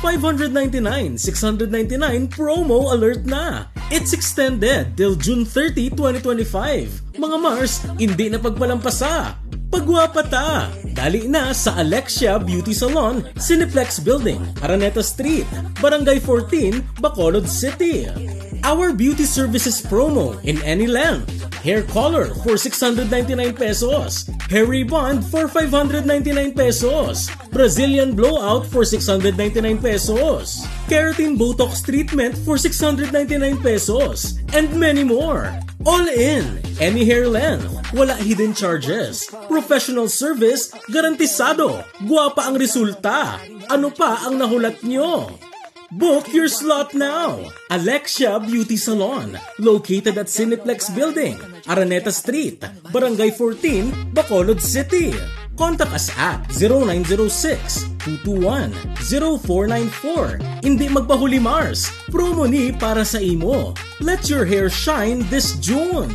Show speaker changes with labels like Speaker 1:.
Speaker 1: 599, 699 promo alert na. It's extended till June 30, 2025. Mga Mars, hindi na pagpalampasa. Pagwapa ta! Dali na sa Alexia Beauty Salon, Cineplex Building, Araneta Street, Barangay 14, Bacolod City. Our beauty services promo in any length. Hair color for 699 pesos. Hair rebond for 599 pesos. Brazilian blowout for 699 pesos. Keratin Botox treatment for 699 pesos. And many more. All in. Any hair length. Wala hidden charges. Professional service, garantisado. Guwapa ang resulta. Ano pa ang nahulat nyo? Book your slot now! Alexia Beauty Salon, located at Cineplex Building, Araneta Street, Barangay 14, Bacolod City. Contact us at 0906-221-0494. Hindi magpahuli Mars, promo ni para sa imo. Let your hair shine this June!